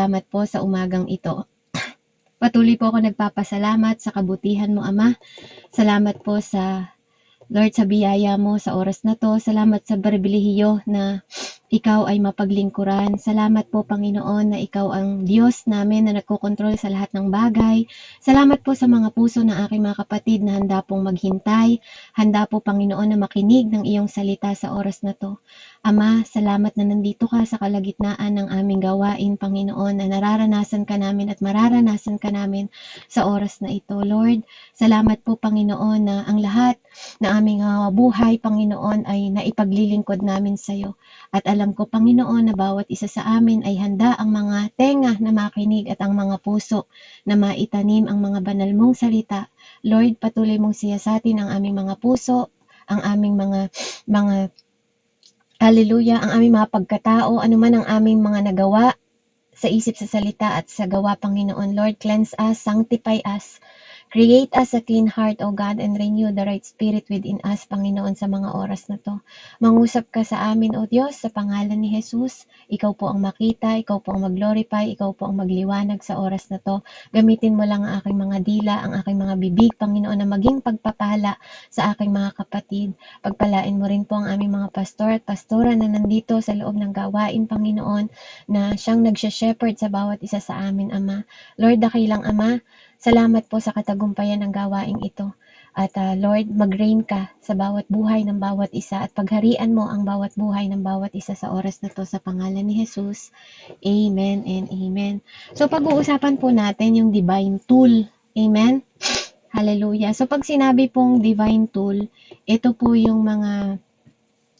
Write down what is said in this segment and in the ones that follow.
salamat po sa umagang ito. Patuloy po ako nagpapasalamat sa kabutihan mo, Ama. Salamat po sa Lord, sa biyaya mo sa oras na to. Salamat sa pribilehiyo na ikaw ay mapaglingkuran. Salamat po, Panginoon, na ikaw ang Diyos namin na nagkokontrol sa lahat ng bagay. Salamat po sa mga puso ng aking mga kapatid na handa pong maghintay. Handa po, Panginoon, na makinig ng iyong salita sa oras na to. Ama, salamat na nandito ka sa kalagitnaan ng aming gawain, Panginoon, na nararanasan ka namin at mararanasan ka namin sa oras na ito. Lord, salamat po, Panginoon, na ang lahat na aming buhay, Panginoon, ay naipaglilingkod namin sa iyo. At alam ko, Panginoon, na bawat isa sa amin ay handa ang mga tenga na makinig at ang mga puso na maitanim ang mga banal mong salita. Lord, patuloy mong siyasatin ang aming mga puso, ang aming mga hallelujah, ang aming mga pagkatao, anuman ang aming mga nagawa sa isip, sa salita at sa gawa, Panginoon. Lord, cleanse us, sanctify us. Create us a clean heart, O God, and renew the right spirit within us, Panginoon, sa mga oras na to. Mangusap ka sa amin, O Diyos, sa pangalan ni Jesus. Ikaw po ang makita, ikaw po ang mag-glorify, ikaw po ang magliwanag sa oras na to. Gamitin mo lang ang aking mga dila, ang aking mga bibig, Panginoon, na maging pagpapala sa aking mga kapatid. Pagpalain mo rin po ang aming mga pastor at pastora na nandito sa loob ng gawain, Panginoon, na siyang nagsya-shepherd sa bawat isa sa amin, Ama. Lord, dakilang Ama, salamat po sa katagumpayan ng gawaing ito. At Lord, mag-reign ka sa bawat buhay ng bawat isa at pagharian mo ang bawat buhay ng bawat isa sa oras na to sa pangalan ni Jesus. Amen and amen. So pag-uusapan po natin yung divine tool. Amen? Hallelujah. So pag sinabi pong divine tool, ito po yung mga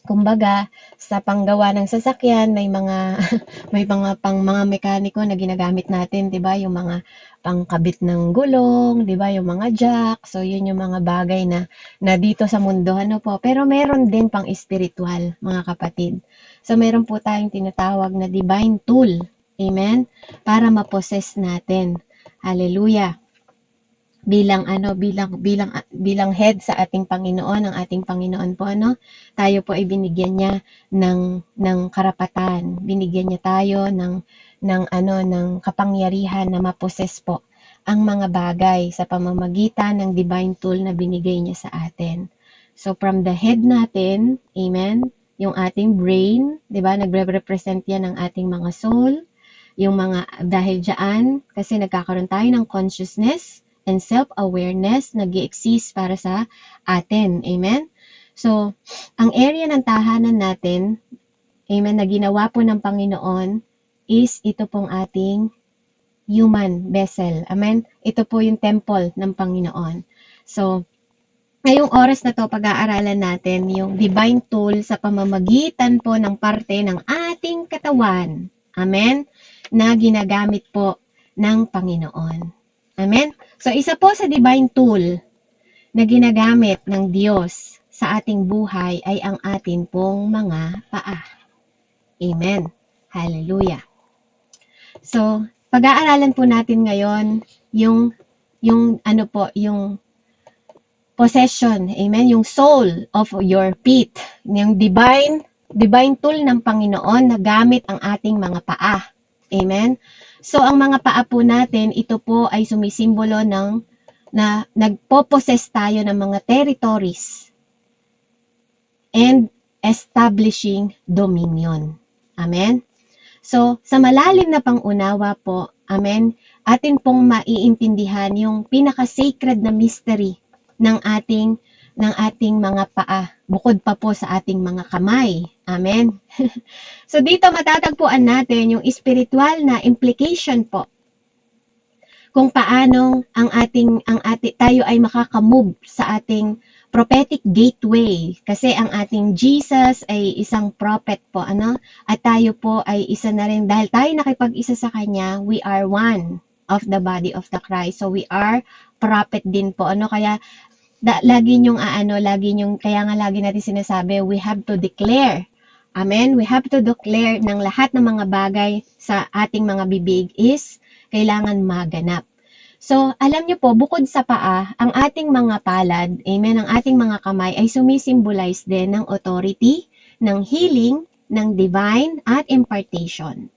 kumbaga sa panggawa ng sasakyan may mga mga mekaniko na ginagamit natin, 'di ba? Yung mga pangkabit ng gulong, 'di ba? Yung mga jack. So yun yung mga bagay na dito sa mundo, ano po. Pero meron din pang spiritual, mga kapatid. So meron po tayong tinatawag na divine tool. Amen? Para ma-possess natin. Hallelujah. Bilang head sa ating Panginoon, ang ating Panginoon po, tayo po ay binigyan niya ng karapatan, binigyan niya tayo ng kapangyarihan na ma-possess po ang mga bagay sa pamamagitan ng divine tool na binigay niya sa atin. So from the head natin, amen, yung ating brain, 'di ba? Nagre-represent yan ng ating mga soul, yung mga dahil diyan kasi nagkakaroon tayo ng consciousness and self-awareness nag-i-exist para sa atin. Amen? So, ang area ng tahanan natin, amen, na ginawa po ng Panginoon is ito pong ating human vessel. Amen? Ito po yung temple ng Panginoon. So, ngayong oras na to, pag-aaralan natin yung divine tool sa pamamagitan po ng parte ng ating katawan. Amen? Na ginagamit po ng Panginoon. Amen? So, isa po sa divine tool na ginagamit ng Diyos sa ating buhay ay ang atin pong mga paa. Amen. Hallelujah. So, pag-aaralan po natin ngayon yung possession, amen, yung soul of your feet, yung divine tool ng Panginoon na gamit ang ating mga paa. Amen. So, ang mga paa po natin, ito po ay sumisimbolo na nagpo-possess tayo ng mga territories and establishing dominion. Amen? So, sa malalim na pangunawa po, amen, atin pong maiintindihan yung pinaka-sacred na mystery ng ating mga paa, bukod pa po sa ating mga kamay. Amen? So dito matatagpuan natin yung spiritual na implication po kung paano tayo ay makakamove sa ating prophetic gateway, kasi ang ating Jesus ay isang prophet po, at tayo po ay isa na rin, dahil tayo nakipag-isa sa kanya, we are one of the body of the Christ. So we are prophet din po, kaya lagi natin sinasabi, we have to declare. Amen? We have to declare ng lahat ng mga bagay sa ating mga bibig is kailangan maganap. So, alam niyo po, bukod sa paa, ang ating mga palad, amen, ang ating mga kamay ay sumisimbolize din ng authority, ng healing, ng divine, at impartation.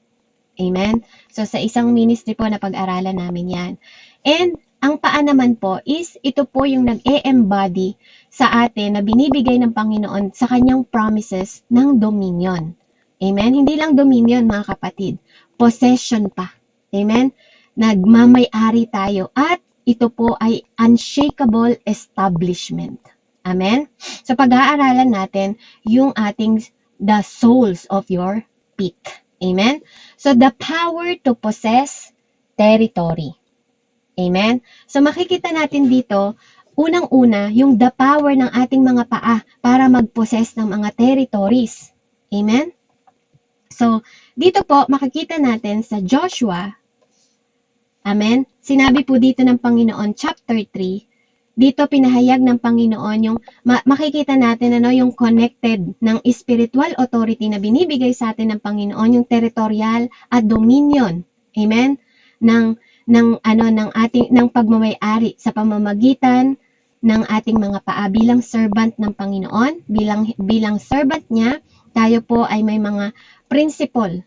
Amen? So, sa isang ministry po na pag-aralan namin yan. And, ang paa naman po is, ito po yung nag-e-embody sa atin na binibigay ng Panginoon sa kanyang promises ng dominion. Amen? Hindi lang dominion, mga kapatid. Possession pa. Amen? Nagmamay-ari tayo. At ito po ay unshakable establishment. Amen? So, pag-aaralan natin yung ating the soles of your feet. Amen? So, the power to possess territory. Amen? So, makikita natin dito, unang-una, yung the power ng ating mga paa para mag-possess ng mga territories. Amen? So, dito po, makikita natin sa Joshua, amen? Sinabi po dito ng Panginoon, chapter 3, dito pinahayag ng Panginoon yung, makikita natin yung connected ng spiritual authority na binibigay sa atin ng Panginoon, yung territorial at dominion. Amen? ng pagmamay-ari sa pamamagitan ng ating mga paa bilang servant ng Panginoon, bilang servant niya, tayo po ay may mga principle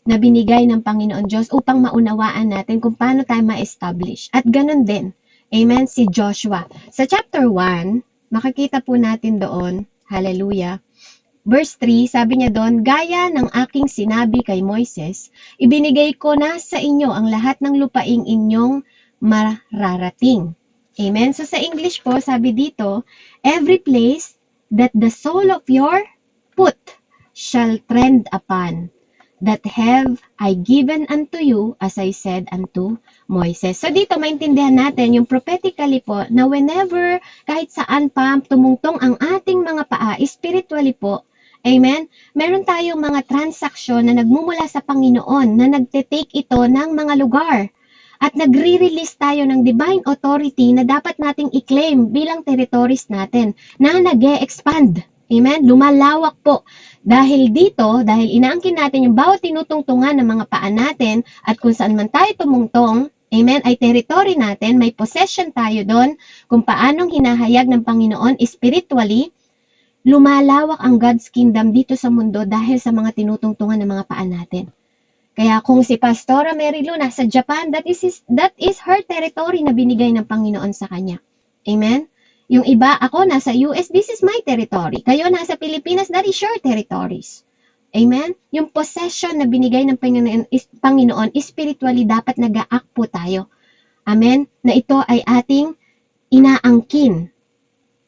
na binigay ng Panginoon Diyos upang maunawaan natin kung paano tayo ma-establish. At ganun din, amen, si Joshua. Sa chapter 1, makikita po natin doon, hallelujah, verse 3, sabi niya doon, gaya ng aking sinabi kay Moises, ibinigay ko na sa inyo ang lahat ng lupaing inyong mararating. Amen? So sa English po, sabi dito, every place that the sole of your foot shall tread upon, that have I given unto you, as I said unto Moises. So dito maintindihan natin yung prophetically po na whenever, kahit saan pa tumungtong ang ating mga paa, spiritually po, amen? Meron tayong mga transaksyon na nagmumula sa Panginoon na nagte-take ito ng mga lugar. At nagre-release tayo ng divine authority na dapat nating i-claim bilang territories natin na nag-e-expand. Amen? Lumalawak po. Dahil dito, dahil inaangkin natin yung bawat tinutungtungan ng mga paa natin at kung saan man tayo tumungtong, amen, ay territory natin, may possession tayo doon kung paanong hinahayag ng Panginoon spiritually, lumalawak ang God's kingdom dito sa mundo dahil sa mga tinutungtungan ng mga paa natin. Kaya kung si Pastora Mary Lou nasa Japan, that is her territory na binigay ng Panginoon sa kanya. Amen? Yung iba, ako nasa US, this is my territory. Kayo nasa Pilipinas, that is your territories. Amen? Yung possession na binigay ng Panginoon, spiritually dapat nag-a-act po tayo. Amen? Na ito ay ating inaangkin.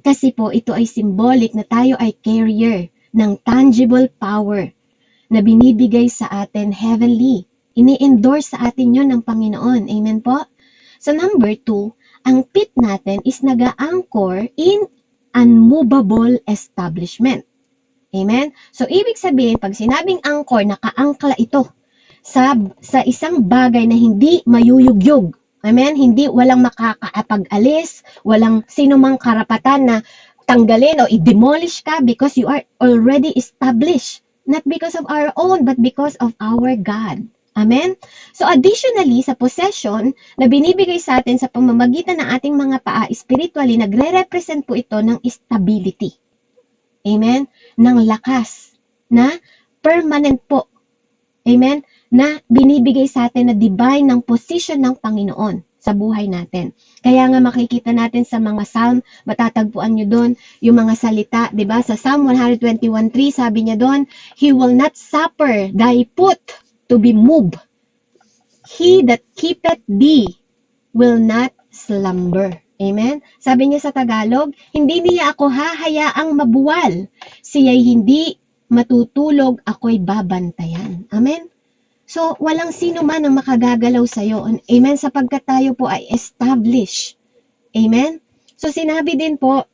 Kasi po ito ay symbolic na tayo ay carrier ng tangible power na binibigay sa atin heavenly. Ini-endorse sa atin yun ng Panginoon. Amen po? So number 2, ang feet natin is nag-a-anchor in unmovable establishment. Amen? So ibig sabihin, pag sinabing anchor, naka-angkla ito sa isang bagay na hindi mayuyugyug. Amen? Walang makakapag-alis, walang sinumang karapatan na tanggalin o i-demolish ka because you are already established. Not because of our own, but because of our God. Amen? So additionally, sa possession na binibigay sa atin sa pamamagitan ng ating mga paa, spiritually, nagre-represent po ito ng stability. Amen? Ng lakas na permanent po. Amen? Na binibigay sa atin na divine ng position ng Panginoon sa buhay natin. Kaya nga makikita natin sa mga psalm, matatagpuan nyo doon yung mga salita, di ba? Sa Psalm 121:3, sabi niya doon, He will not suffer thy foot to be moved. He that keepeth thee will not slumber. Amen? Sabi niya sa Tagalog, hindi niya ako hahayaang mabuwal. Siya'y hindi matutulog, ako'y babantayan. Amen? So, walang sino man ang makagagalaw sa'yo. Amen? Sapagkat tayo po ay established. Amen? So, sinabi din po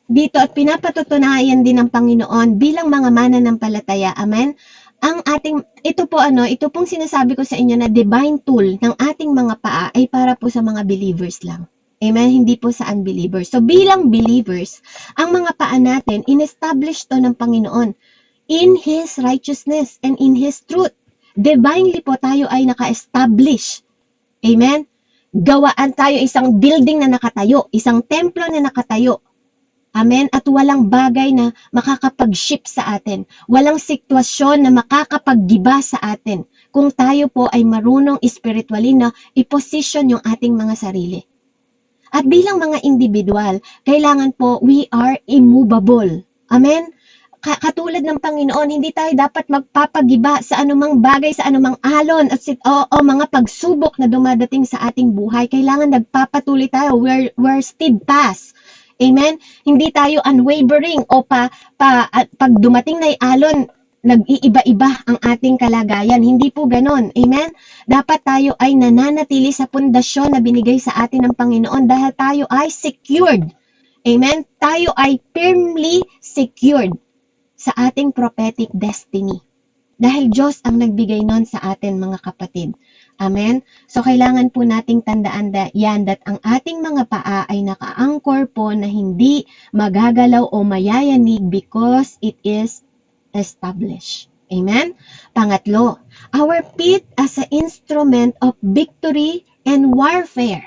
dito at pinapatutunayan din ng Panginoon bilang mga mananampalataya. Amen? Ito pong sinasabi ko sa inyo na divine tool ng ating mga paa ay para po sa mga believers lang. Amen? Hindi po sa unbelievers. So, bilang believers, ang mga paa natin, in-establish to ng Panginoon in His righteousness and in His truth. Divinely po tayo ay naka-establish. Amen? Gawaan tayo isang building na nakatayo, isang templo na nakatayo. Amen? At walang bagay na makakapag-shift sa atin. Walang sitwasyon na makakapaggiba sa atin kung tayo po ay marunong spiritually na i-position yung ating mga sarili. At bilang mga individual, kailangan po we are immovable. Amen? Katulad ng Panginoon, hindi tayo dapat magpapagiba sa anumang bagay, sa anumang alon at o mga pagsubok na dumadating sa ating buhay. Kailangan nagpapatuloy tayo. We're steadfast. Amen? Hindi tayo unwavering o pag dumating na yung alon, nag-iiba-iba ang ating kalagayan. Hindi po ganon. Amen? Dapat tayo ay nananatili sa pundasyon na binigay sa atin ng Panginoon dahil tayo ay secured. Amen? Tayo ay firmly secured sa ating prophetic destiny. Dahil Diyos ang nagbigay nun sa atin, mga kapatid. Amen? So, kailangan po nating tandaan yan that ang ating mga paa ay naka-anchor po na hindi magagalaw o mayayanig because it is established. Amen? Pangatlo, our feet as an instrument of victory and warfare.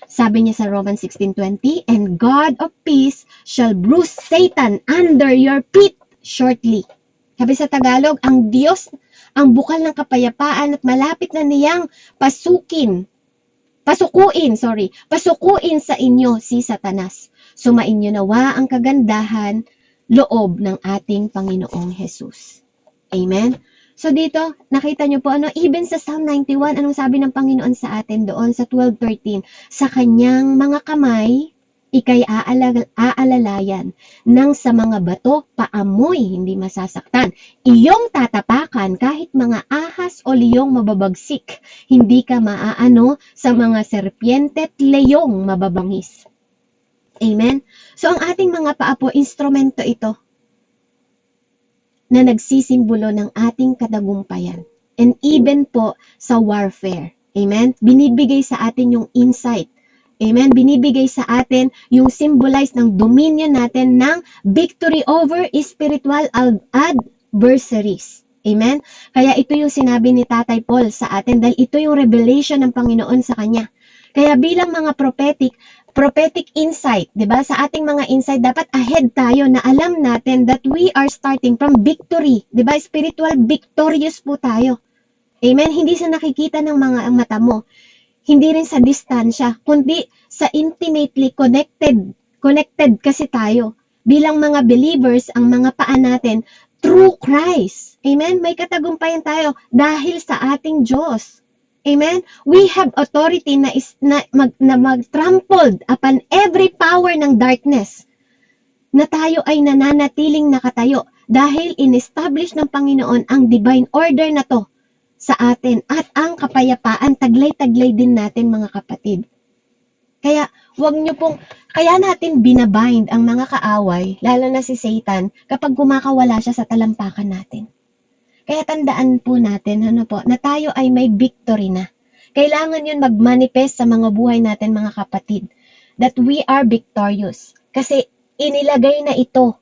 Sabi niya sa Romans 16:20, and God of peace shall bruise Satan under your feet shortly. Sabi sa Tagalog, ang Diyos, ang bukal ng kapayapaan at malapit na niyang pasukuin sa inyo si Satanas. Sumainyo nawa ang kagandahan loob ng ating Panginoong Jesus. Amen? So dito, nakita nyo po, even sa Psalm 91, anong sabi ng Panginoon sa atin doon sa 12:13? Sa kanyang mga kamay, ikay aalalayan nang sa mga bato paamoy hindi masasaktan. Iyong tatapakan kahit mga ahas o liyong mababagsik. Hindi ka maaano sa mga serpiente at leyong mababangis. Amen? So ang ating mga paa po, instrumento ito na nagsisimbolo ng ating katagumpayan. And even po sa warfare. Amen? Binibigay sa atin yung insight. Amen? Binibigay sa atin yung symbolize ng dominion natin ng victory over spiritual adversaries. Amen? Kaya ito yung sinabi ni Tatay Paul sa atin dahil ito yung revelation ng Panginoon sa kanya. Kaya bilang mga prophetic insight, 'di ba? Sa ating mga insight dapat ahead tayo na alam natin that we are starting from victory, 'di ba? Spiritual victorious po tayo. Amen? Hindi sa nakikita ng mga mata mo. Hindi rin sa distansya, kundi sa intimately connected kasi tayo. Bilang mga believers, ang mga paa natin through Christ. Amen? May katagumpayan tayo dahil sa ating Diyos. Amen? We have authority na mag-trampled upon every power ng darkness na tayo ay nananatiling nakatayo dahil in-establish ng Panginoon ang divine order na to sa atin at ang kapayapaan taglay-taglay din natin, mga kapatid. Kaya kaya natin binabind ang mga kaaway, lalo na si Satan, kapag kumakawala siya sa talampakan natin. Kaya tandaan po natin, na tayo ay may victory na. Kailangan yun mag-manifest sa mga buhay natin, mga kapatid, that we are victorious. Kasi inilagay na ito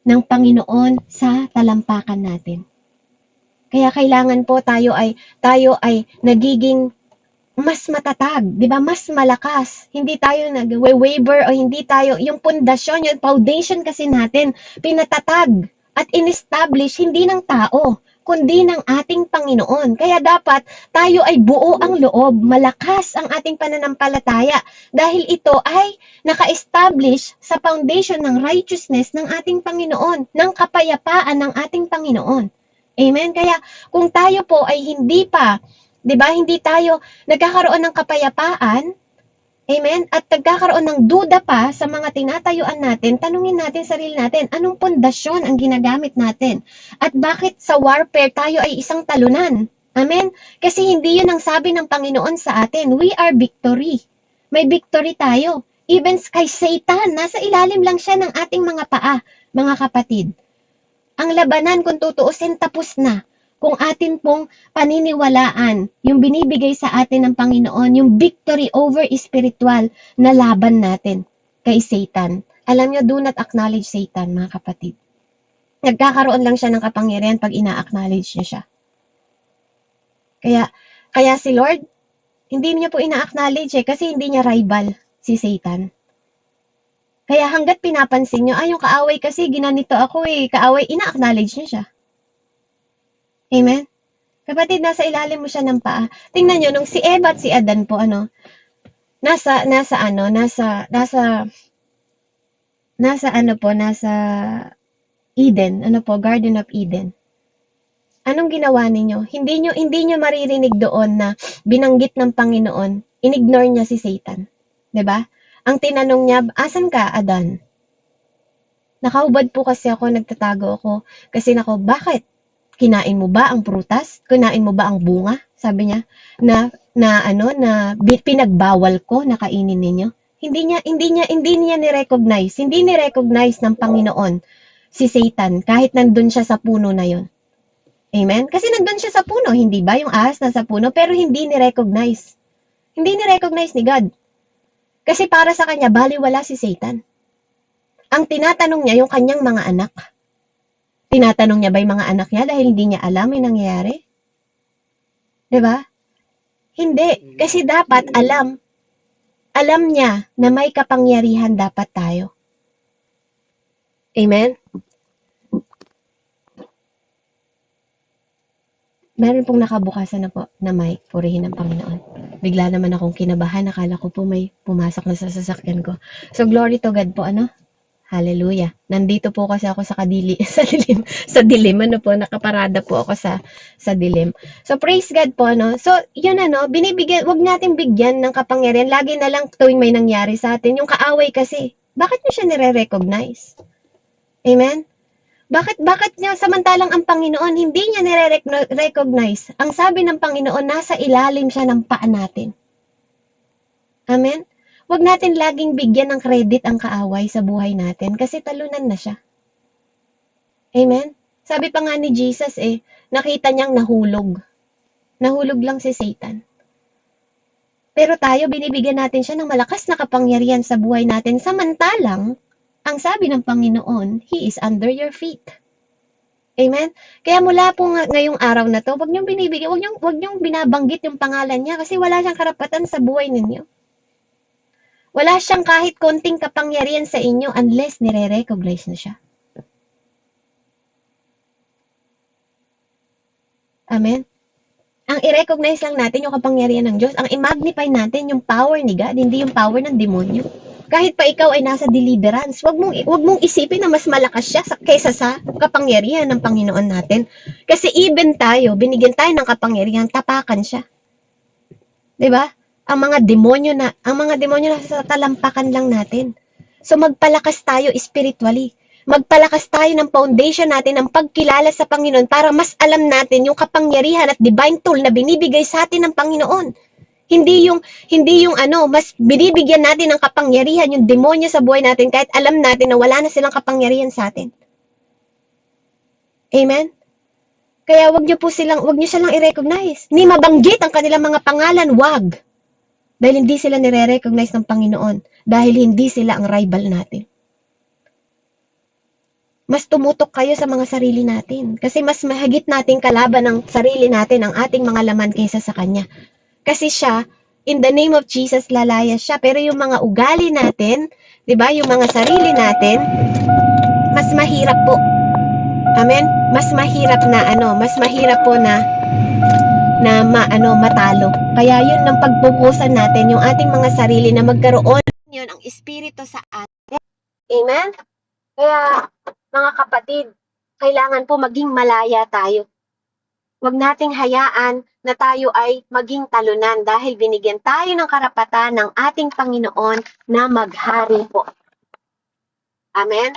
ng Panginoon sa talampakan natin. Kaya kailangan po tayo ay nagiging mas matatag, 'di ba? Mas malakas. Hindi tayo nagwe-waver o hindi tayo yung pundasyon, yung foundation kasi natin pinatatag at in-establish hindi ng tao, kundi ng ating Panginoon. Kaya dapat tayo ay buo ang loob, malakas ang ating pananampalataya dahil ito ay naka-establish sa foundation ng righteousness ng ating Panginoon, ng kapayapaan ng ating Panginoon. Amen? Kaya kung tayo po ay hindi pa, 'di ba, hindi tayo nagkakaroon ng kapayapaan, amen, at nagkakaroon ng duda pa sa mga tinatayuan natin, tanungin natin sarili natin, anong pundasyon ang ginagamit natin? At bakit sa warfare tayo ay isang talunan? Amen? Kasi hindi yun ang sabi ng Panginoon sa atin. We are victory. May victory tayo. Even kay Satan, nasa ilalim lang siya ng ating mga paa, mga kapatid. Ang labanan, kung tutuusin, tapos na. Kung atin pong paniniwalaan, yung binibigay sa atin ng Panginoon, yung victory over spiritual na laban natin kay Satan. Alam nyo, do not acknowledge Satan, mga kapatid. Nagkakaroon lang siya ng kapangyarihan pag ina-acknowledge niya siya. Kaya si Lord, hindi niya po ina-acknowledge kasi hindi niya rival si Satan. Kaya hangga't pinapansin nyo, yung kaaway kasi ginanito ako kaaway, ina-acknowledge nyo siya. Amen? Kapatid, nasa ilalim mo siya ng paa. Tingnan nyo, nung si Eva at si Adan po, nasa Eden, Garden of Eden. Anong ginawa ninyo? Hindi nyo maririnig doon na binanggit ng Panginoon, inignore niya si Satan. 'Di ba? Ang tinanong niya, asan ka, Adan? Nakahubad po kasi ako, nagtatago ako. Kasi bakit? Kinain mo ba ang prutas? Kinain mo ba ang bunga? Sabi niya, na pinagbawal ko na kainin ninyo. Hindi niya ni-recognize. Hindi ni-recognize ng Panginoon si Satan kahit nandun siya sa puno na yon. Amen? Kasi nandun siya sa puno, hindi ba? Yung ahas na sa puno, pero hindi ni-recognize. Hindi ni-recognize ni God. Kasi para sa kanya, baliwala si Satan. Ang tinatanong niya, yung kanyang mga anak. Tinatanong niya ba yung mga anak niya dahil hindi niya alam yung nangyayari? Diba? Hindi. Kasi dapat alam. Alam niya na may kapangyarihan dapat tayo. Amen? Meron pong nakabukasan na po na mic, purihin ng Panginoon. Bigla naman akong kinabahan, nakala ko po may pumasok na sa sasakyan ko. So glory to God po, Hallelujah. Nandito po kasi ako sa dilim, nakaparada po ako sa dilim. So praise God po, So yun wag natin bigyan ng kapangyarihan. Lagi na lang tuwing may nangyari sa atin. Yung kaaway kasi, bakit niyo siya nire-recognize? Amen? Bakit niya, samantalang ang Panginoon, hindi niya nire-recognize? Ang sabi ng Panginoon, nasa ilalim siya ng paa natin. Amen? Huwag natin laging bigyan ng credit ang kaaway sa buhay natin kasi talunan na siya. Amen? Sabi pa nga ni Jesus nakita niyang nahulog. Nahulog lang si Satan. Pero tayo, binibigyan natin siya ng malakas na kapangyarihan sa buhay natin samantalang ang sabi ng Panginoon, He is under your feet. Amen? Kaya mula po ngayong araw na to, huwag niyong binibigyan, huwag niyong binabanggit yung pangalan niya kasi wala siyang karapatan sa buhay ninyo. Wala siyang kahit konting kapangyarihan sa inyo unless nire-recognize na siya. Amen? Ang i-recognize lang natin yung kapangyarihan ng Diyos. Ang i-magnify natin yung power ni God, hindi yung power ng demonyo. Kahit pa ikaw ay nasa deliverance, wag mong isipin na mas malakas siya kaysa sa kapangyarihan ng Panginoon natin. Kasi even tayo, binigyan tayo ng kapangyarihan, tapakan siya. 'Di ba? Ang mga demonyo nasa talampakan lang natin. So magpalakas tayo spiritually. Magpalakas tayo ng foundation natin ng pagkilala sa Panginoon para mas alam natin yung kapangyarihan at divine tool na binibigay sa atin ng Panginoon. Hindi yung mas binibigyan natin ng kapangyarihan yung demonyo sa buhay natin kahit alam natin na wala na silang kapangyarihan sa atin. Amen? Kaya wag niyo silang i-recognize. Ni mabanggit ang kanilang mga pangalan, wag. Dahil hindi sila nire-recognize ng Panginoon. Dahil hindi sila ang rival natin. Mas tumutok kayo sa mga sarili natin. Kasi mas mahigit nating kalaban ng sarili natin ang ating mga laman kaysa sa Kanya. Kasi siya, in the name of Jesus, lalaya siya. Pero yung mga ugali natin, 'di ba? Yung mga sarili natin, mas mahirap po. Amen? Mas mahirap po na matalo. Kaya yun ang pagpupusan natin, yung ating mga sarili na magkaroon yun ang espiritu sa atin. Amen? Kaya, mga kapatid, kailangan po maging malaya tayo. Huwag nating hayaan na tayo ay maging talunan dahil binigyan tayo ng karapatan ng ating Panginoon na maghari po. Amen?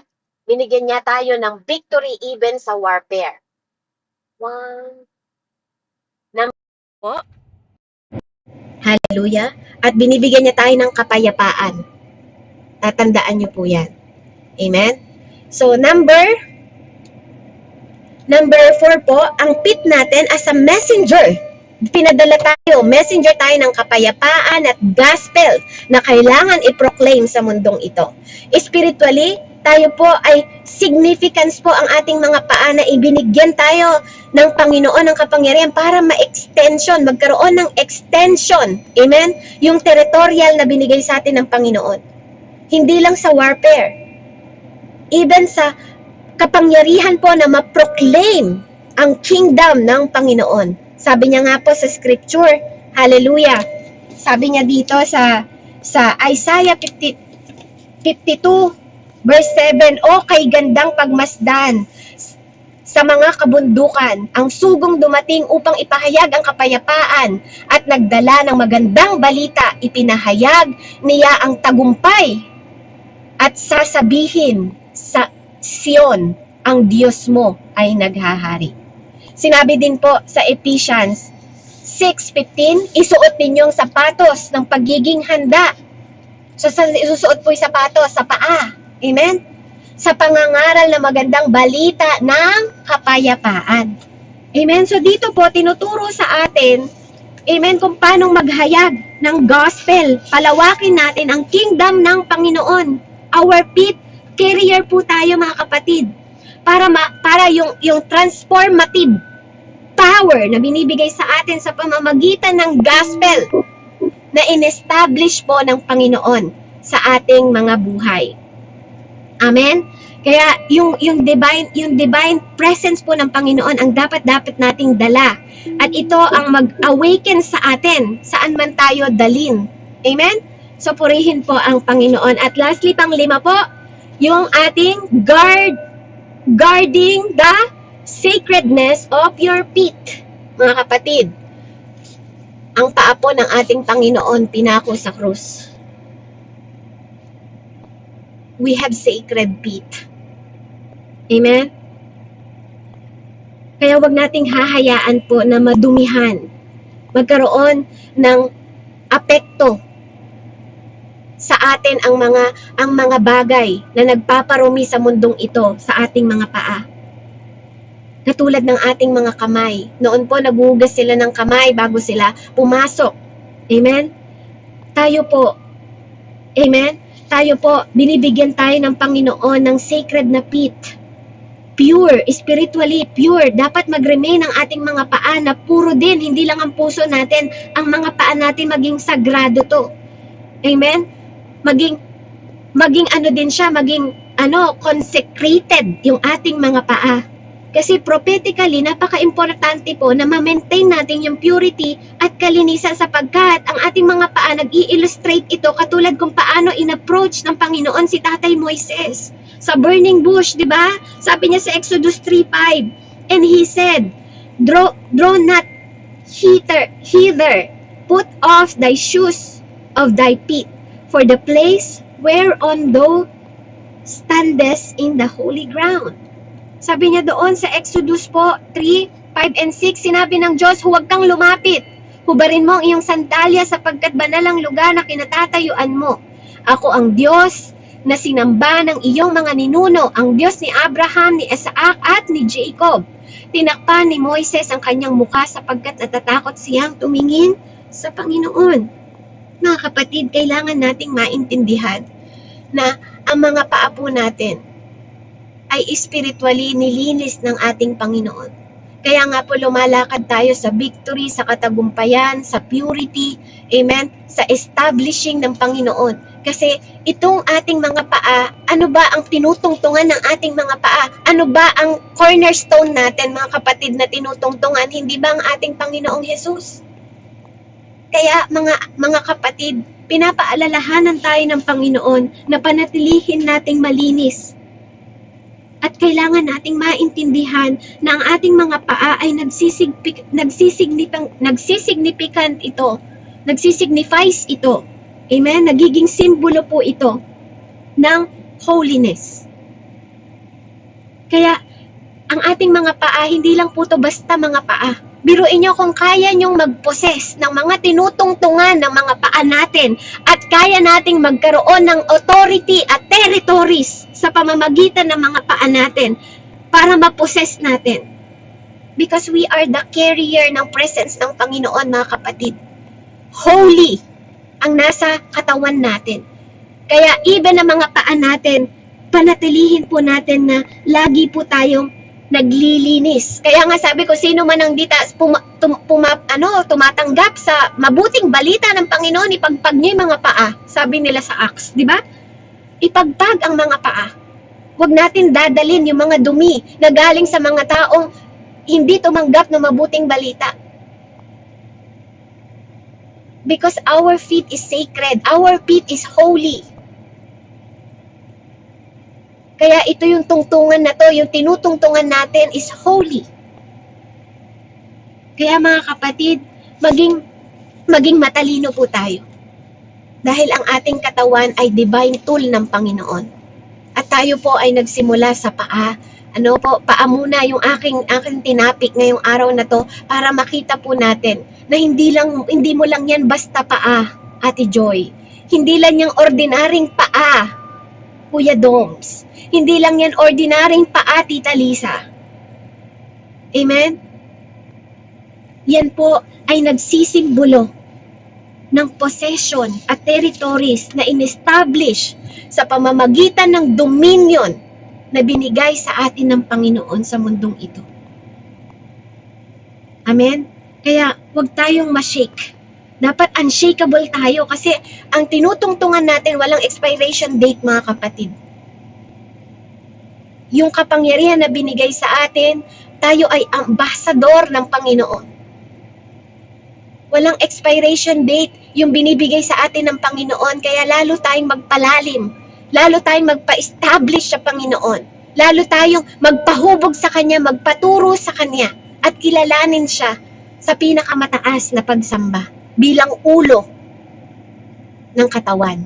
Binigyan niya tayo ng victory even sa warfare. Po. Hallelujah. At binibigyan niya tayo ng kapayapaan. Tatandaan niyo po yan. Amen? So, number 4 po, ang pit natin as a messenger. Pinadala tayo, messenger tayo ng kapayapaan at gospel na kailangan i-proclaim sa mundong ito. Spiritually, tayo po ay significance po ang ating mga paa na ibinigyan tayo ng Panginoon ng kapangyarihan para magkaroon ng extension. Amen? Yung territorial na binigay sa atin ng Panginoon. Hindi lang sa warfare, even sa kapangyarihan po na ma-proclaim ang kingdom ng Panginoon. Sabi niya nga po sa scripture, hallelujah. Sabi niya dito sa Isaiah 52 verse 7, "O kay gandang pagmasdan sa mga kabundukan, ang sugong dumating upang ipahayag ang kapayapaan at nagdala ng magandang balita, ipinahayag niya ang tagumpay at sasabihin sa Sion, ang Diyos mo ay naghahari." Sinabi din po sa Ephesians 6:15, "Isuot ninyong sapatos ng pagiging handa." So, isusuot po yung sapatos sa paa. Amen? Sa pangangaral na magandang balita ng kapayapaan. Amen? So, dito po, tinuturo sa atin, amen, kung paano maghayag ng gospel. Palawakin natin ang kingdom ng Panginoon. Our feet carrier po tayo, mga kapatid. Para yung transformative power na binibigay sa atin sa pamamagitan ng gospel na in-establish po ng Panginoon sa ating mga buhay. Amen? Kaya yung divine presence po ng Panginoon ang dapat nating dala. At ito ang mag-awaken sa atin saan man tayo dalin. Amen? So purihin po ang Panginoon. At lastly, pang-5 po, yung ating guarding the sacredness of your feet. Mga kapatid, ang paa po ng ating Panginoon pinako sa krus. We have sacred feet. Amen? Kaya wag nating hahayaan po na madumihan, magkaroon ng apekto sa atin ang mga bagay na nagpaparumi sa mundong ito sa ating mga paa. Katulad ng ating mga kamay. Noon po naghugas sila ng kamay bago sila pumasok. Amen? Tayo po, amen? Tayo po, binibigyan tayo ng Panginoon ng sacred na feet. Pure, spiritually pure. Dapat mag-remain ang ating mga paa na puro din, hindi lang ang puso natin, ang mga paa natin maging sagrado to. Amen? Maging ano din siya, consecrated yung ating mga paa. Kasi prophetically, napaka-importante po na ma-maintain natin yung purity at kalinisan sapagkat ang ating mga paa nag-i-illustrate ito katulad kung paano in-approach ng Panginoon si Tatay Moises sa burning bush, di ba? Sabi niya sa Exodus 3:5, "And he said, draw not hither, put off thy shoes of thy feet, for the place whereon thou standest in the holy ground." Sabi niya doon sa Exodus po 3:5 and 6, sinabi ng Diyos, "Huwag kang lumapit. Hubarin mo ang iyong sandalya sapagkat banal ang lugar na kinatatayuan mo. Ako ang Diyos na sinamba ng iyong mga ninuno, ang Diyos ni Abraham, ni Isaac at ni Jacob." Tinakpan ni Moises ang kanyang mukha sapagkat natatakot siyang tumingin sa Panginoon. Mga kapatid, kailangan nating maintindihan na ang mga paa po natin ay spiritually nilinis ng ating Panginoon. Kaya nga po lumalakad tayo sa victory, sa katagumpayan, sa purity, amen, sa establishing ng Panginoon. Kasi itong ating mga paa, ano ba ang tinutungtungan ng ating mga paa? Ano ba ang cornerstone natin, mga kapatid, na tinutungtungan? Hindi ba ang ating Panginoong Jesus? Kaya mga kapatid, pinapaalalahanan tayo ng Panginoon na panatilihin nating malinis. At kailangan nating maintindihan na ang ating mga paa ay nagsisignificant ito. Nagsisignifies ito. Amen? Nagiging simbolo po ito ng holiness. Kaya, ang ating mga paa, hindi lang po ito basta mga paa. Biruin nyo kung kaya nyong mag-possess ng mga tinutungtungan ng mga paa natin at kaya nating magkaroon ng authority at territories sa pamamagitan ng mga paa natin para ma-possess natin. Because we are the carrier ng presence ng Panginoon, mga kapatid. Holy ang nasa katawan natin. Kaya even ang mga paa natin, panatilihin po natin na lagi po tayong naglilinis. Kaya nga sabi ko, sino man ang tumatanggap sa mabuting balita ng Panginoon, ipagpag niyo yung mga paa. Sabi nila sa Acts, di ba? ipagpag ang mga paa. Huwag natin dadalin yung mga dumi na galing sa mga taong hindi tumanggap ng mabuting balita. Because our feet is sacred. Our feet is holy. Kaya ito yung tungtungan na to, yung tinutungtungan natin is holy. Kaya mga kapatid, maging matalino po tayo. Dahil ang ating katawan ay divine tool ng Panginoon. At tayo po ay nagsimula sa paa. Paa muna yung aking tinapik ngayong araw na to para makita po natin na hindi mo lang yan basta paa, Ate Joy. Hindi lang yung ordinaryong paa, Kuya Doms. Hindi lang yan ordinaryong paa, Tita Lisa. Amen? Yan po ay nagsisimbolo ng possession at territories na in-establish sa pamamagitan ng dominion na binigay sa atin ng Panginoon sa mundong ito. Amen? Kaya huwag tayong ma-shake. Dapat unshakable tayo kasi ang tinutungtungan natin walang expiration date, mga kapatid. Yung kapangyarihan na binigay sa atin, tayo ay ambassador ng Panginoon. Walang expiration date yung binibigay sa atin ng Panginoon, kaya lalo tayong magpalalim, lalo tayong magpa-establish sa Panginoon, lalo tayong magpahubog sa Kanya, magpaturo sa Kanya, at kilalanin siya sa pinakamataas na pagsamba bilang ulo ng katawan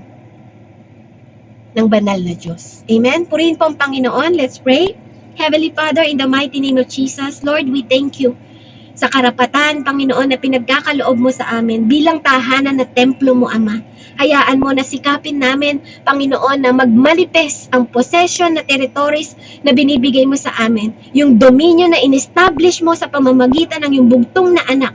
ng banal na Diyos. Amen? Purihin po ang Panginoon. Let's pray. Heavenly Father, in the mighty name of Jesus, Lord, we thank you sa karapatan, Panginoon, na pinagkakaloob mo sa amin bilang tahanan na templo mo, Ama. Hayaan mo na sikapin namin, Panginoon, na magmanifest ang possession na territories na binibigay mo sa amin. Yung dominion na in-establish mo sa pamamagitan ng yung bugtong na anak.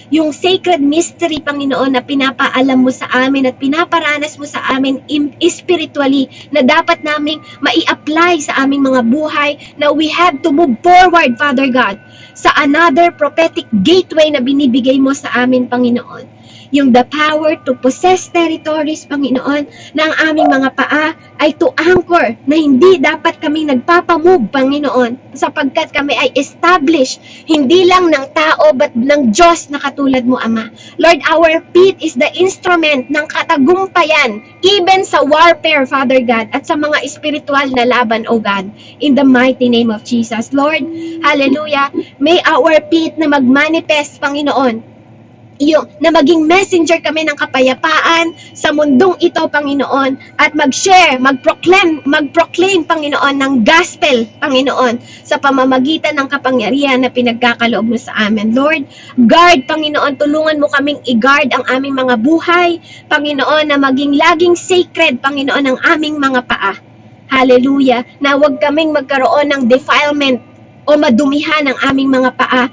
Yung sacred mystery, Panginoon, na pinapaalam mo sa amin at pinaparanas mo sa amin spiritually na dapat naming mai-apply sa aming mga buhay na we have to move forward, Father God, sa another prophetic gateway na binibigay mo sa amin, Panginoon. Yung the power to possess territories, Panginoon, na ang aming mga paa ay to anchor na hindi dapat kaming nagpapamove, Panginoon, sapagkat kami ay established, hindi lang ng tao but ng Diyos na katulad mo, Ama. Lord, our feet is the instrument ng katagumpayan, even sa warfare, Father God, at sa mga spiritual na laban, O God, in the mighty name of Jesus. Lord, hallelujah, may our feet na magmanifest, Panginoon, na maging messenger kami ng kapayapaan sa mundong ito, Panginoon, at mag-share, mag-proclaim, Panginoon, ng gospel, Panginoon, sa pamamagitan ng kapangyarihan na pinagkakaloob mo sa amin. Lord, guard, Panginoon, tulungan mo kaming i-guard ang aming mga buhay, Panginoon, na maging laging sacred, Panginoon, ang aming mga paa. Hallelujah, na huwag kaming magkaroon ng defilement o madumihan ang aming mga paa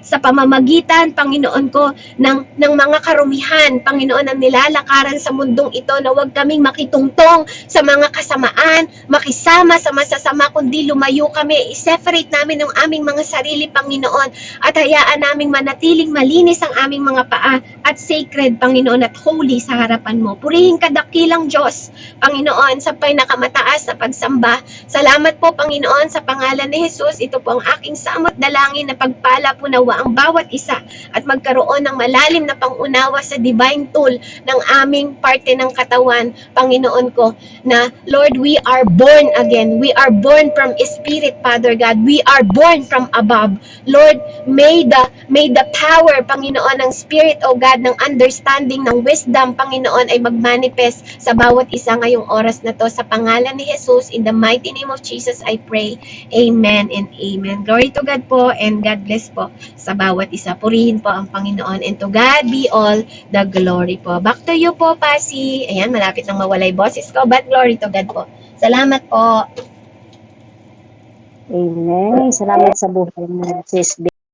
sa pamamagitan, Panginoon ko, ng mga karumihan, Panginoon, ang nilalakaran sa mundong ito, na huwag kaming makitungtong sa mga kasamaan, makisama sa masasama, kundi lumayo kami, i-separate namin ang aming mga sarili, Panginoon, at hayaan naming manatiling malinis ang aming mga paa at sacred, Panginoon, at holy sa harapan mo. Purihin ka, dakilang Diyos, Panginoon, sa pinakamataas na pagsamba. Salamat po, Panginoon, sa pangalan ni Jesus. Ito po ang aking samot dalangin na pagpala po nawa ang bawat isa at magkaroon ng malalim na pangunawa sa divine tool ng aming parte ng katawan, Panginoon ko, na Lord, we are born again. We are born from Spirit, Father God. We are born from above. Lord, may the power, Panginoon, ng Spirit, O God, ng understanding, ng wisdom, Panginoon, ay magmanifest sa bawat isa ngayong oras na to. Sa pangalan ni Jesus, in the mighty name of Jesus, I pray. Amen and amen. Glory to God po, and God bless po sa bawat isa. Purihin po ang Panginoon, and to God be all the glory po. Back to you po, Pasi. Ayan, malapit nang mawalay boses ko, but glory to God po. Salamat po. Amen. Salamat sa buhay mo, Sis B.